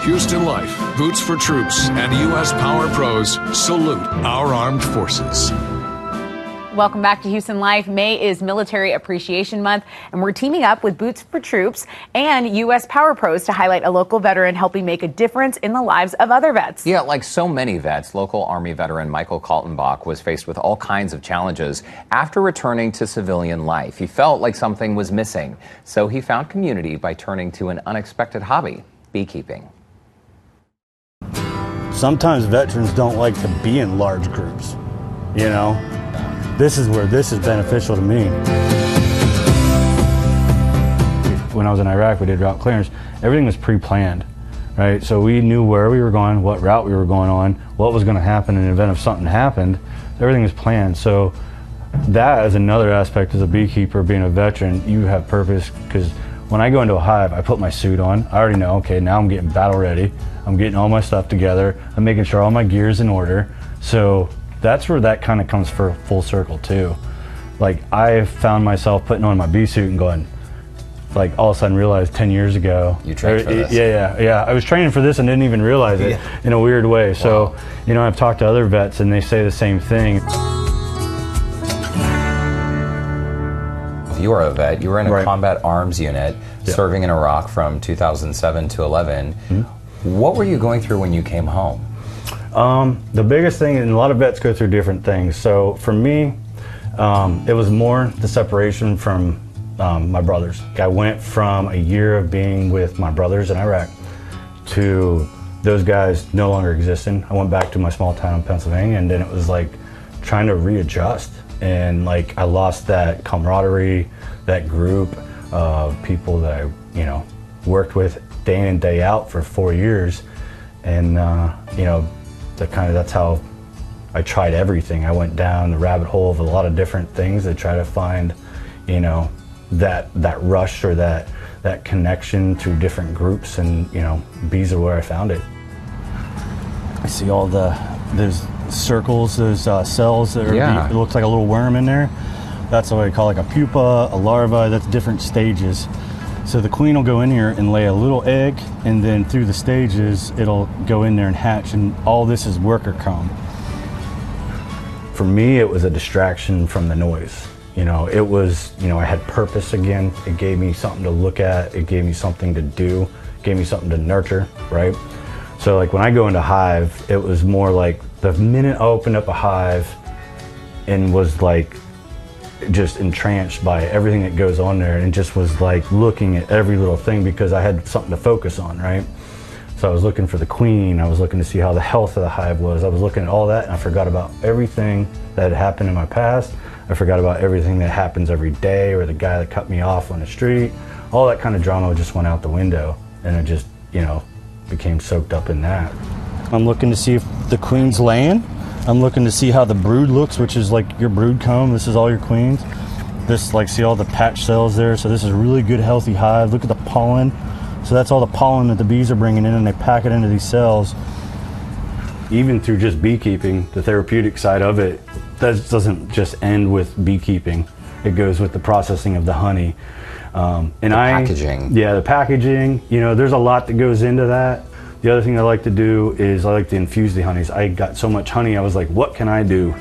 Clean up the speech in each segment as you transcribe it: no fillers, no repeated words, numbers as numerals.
Houston Life, Boots for Troops, and U.S. Power Pros salute our armed forces. Welcome back to Houston Life. May is Military Appreciation Month, and we're teaming up with Boots for Troops and U.S. Power Pros to highlight a local veteran helping make a difference in the lives of other vets. Yeah, like so many vets, local Army veteran Michael Kaltenbach was faced with all kinds of challenges after returning to civilian life. He felt like something was missing, so he found community by turning to an unexpected hobby, beekeeping. Sometimes veterans don't like to be in large groups, you know? This is where this is beneficial to me. When I was in Iraq, we did route clearance. Everything was pre-planned, right? So we knew where we were going, what route we were going on, what was going to happen in the event if something happened. Everything was planned. So that is another aspect as a beekeeper, being a veteran. You have purpose, because when I go into a hive, I put my suit on. I already know, okay, now I'm getting battle ready. I'm getting all my stuff together. I'm making sure all my gear's in order. So that's where that kind of comes for full circle too. Like, I found myself putting on my bee suit and going, like, all of a sudden realized 10 years ago. You trained for this? Yeah. I was training for this and didn't even realize it in a weird way. Wow. So, you know, I've talked to other vets and they say the same thing. You are a vet. You were in a combat arms unit serving in Iraq from 2007 to 11. What were you going through when you came home? The biggest thing, and a lot of vets go through different things. So for me, it was more the separation from my brothers. I went from a year of being with my brothers in Iraq to those guys no longer existing. I went back to my small town in Pennsylvania, and then it was like trying to readjust. And like, I lost that camaraderie, that group of people that I, you know, worked with day in and day out for 4 years. And, you know, that's how I tried everything. I went down the rabbit hole of a lot of different things to try to find, you know, that rush or that connection through different groups, and, you know, bees are where I found it. I see all those circles, those cells that are, it looks like a little worm in there. That's what I call like a pupa, a larva. That's different stages. So the queen will go in here and lay a little egg, and then through the stages, it'll go in there and hatch, and all this is worker comb. For me, it was a distraction from the noise. You know, it was, you know, I had purpose again. It gave me something to look at. It gave me something to do. It gave me something to nurture, right? So like when I go into hive, it was more like the minute I opened up a hive and was like, just entranced by everything that goes on there, and just was like looking at every little thing because I had something to focus on, right? So I was looking for the queen, I was looking to see how the health of the hive was, I was looking at all that, and I forgot about everything that had happened in my past. I forgot about everything that happens every day, or the guy that cut me off on the street. All that kind of drama just went out the window, and I just, you know, became soaked up in that. I'm looking to see if the queen's laying. I'm looking to see how the brood looks, which is like your brood comb. This is all your queens. This, like, see all the patch cells there? So this is a really good, healthy hive. Look at the pollen. So that's all the pollen that the bees are bringing in, and they pack it into these cells. Even through just beekeeping, the therapeutic side of it, that doesn't just end with beekeeping. It goes with the processing of the honey. And the packaging. Yeah, the packaging. You know, there's a lot that goes into that. The other thing I like to do is I like to infuse the honeys. I got so much honey, I was like, what can I do?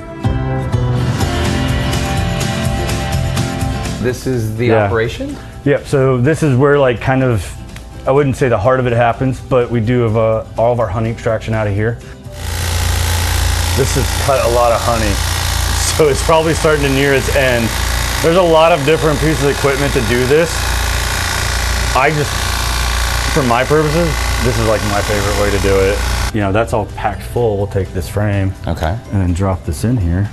This is the operation? Yep, so this is where, like, kind of, I wouldn't say the heart of it happens, but we do have all of our honey extraction out of here. This has cut a lot of honey, so it's probably starting to near its end. There's a lot of different pieces of equipment to do this. I just, for my purposes, this is like my favorite way to do it. You know, that's all packed full. We'll take this frame, and then drop this in here.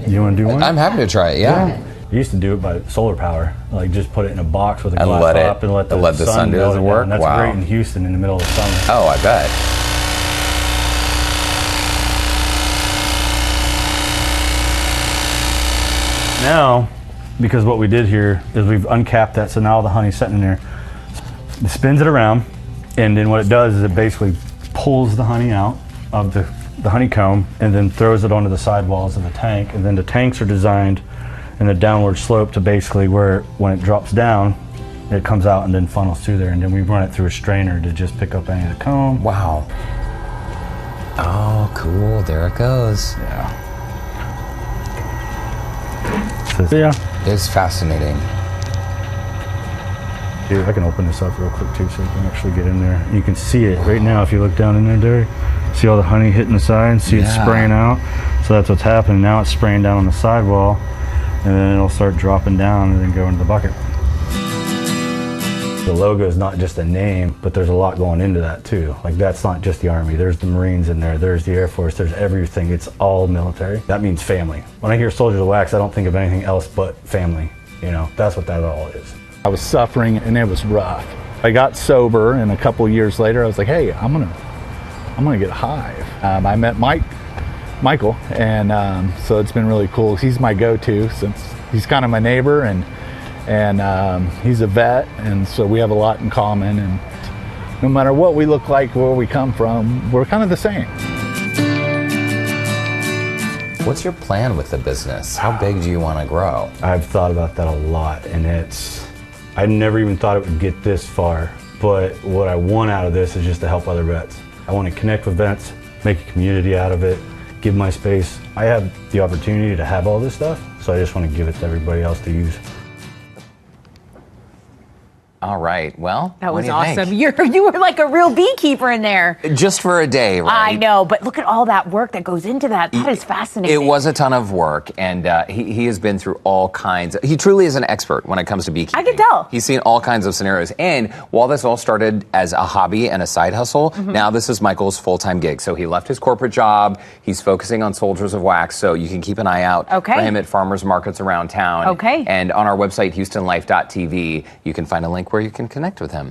You want to do one? I'm happy to try it. Yeah. I used to do it by solar power, like just put it in a box with a glass top and let the sun do the work. That's great in Houston in the middle of summer. Oh, I bet. Now, because what we did here is we've uncapped that, so now all the honey's sitting in there. It spins it around, and then what it does is it basically pulls the honey out of the honeycomb and then throws it onto the sidewalls of the tank. And then the tanks are designed and the downward slope to basically where when it drops down, it comes out and then funnels through there, and then we run it through a strainer to just pick up any of the comb. Wow. Oh, cool. There it goes. Yeah. So, yeah. It's fascinating. Dude, I can open this up real quick too so you can actually get in there. You can see it right now if you look down in there, Derek. See all the honey hitting the side, see it spraying out. So that's what's happening. Now it's spraying down on the sidewall, and then it'll start dropping down and then go into the bucket. The logo is not just a name, but there's a lot going into that too. Like, that's not just the Army. There's the Marines in there, there's the Air Force, there's everything. It's all military. That means family. When I hear Soldiers of Wax, I don't think of anything else but family. You know, that's what that all is. I was suffering and it was rough. I got sober, and a couple years later I was like, hey, I'm gonna get a hive. I met Michael, and so it's been really cool. He's my go-to since he's kind of my neighbor, and he's a vet, and so we have a lot in common, and no matter what we look like, where we come from, we're kind of the same. What's your plan with the business? How big do you want to grow? I've thought about that a lot, and I never even thought it would get this far, but what I want out of this is just to help other vets. I want to connect with vets, make a community out of it, give my space. I have the opportunity to have all this stuff, so I just want to give it to everybody else to use. All right, well, That was what do you awesome. think? You were like a real beekeeper in there. Just for a day, right? I know, but look at all that work that goes into that. That is fascinating. It was a ton of work, and he has been through all kinds. He truly is an expert when it comes to beekeeping. I can tell. He's seen all kinds of scenarios. And while this all started as a hobby and a side hustle, now this is Michael's full-time gig. So he left his corporate job. He's focusing on Soldiers of Wax, so you can keep an eye out for him at farmers markets around town. Okay. And on our website, HoustonLife.tv, you can find a link where you can connect with him.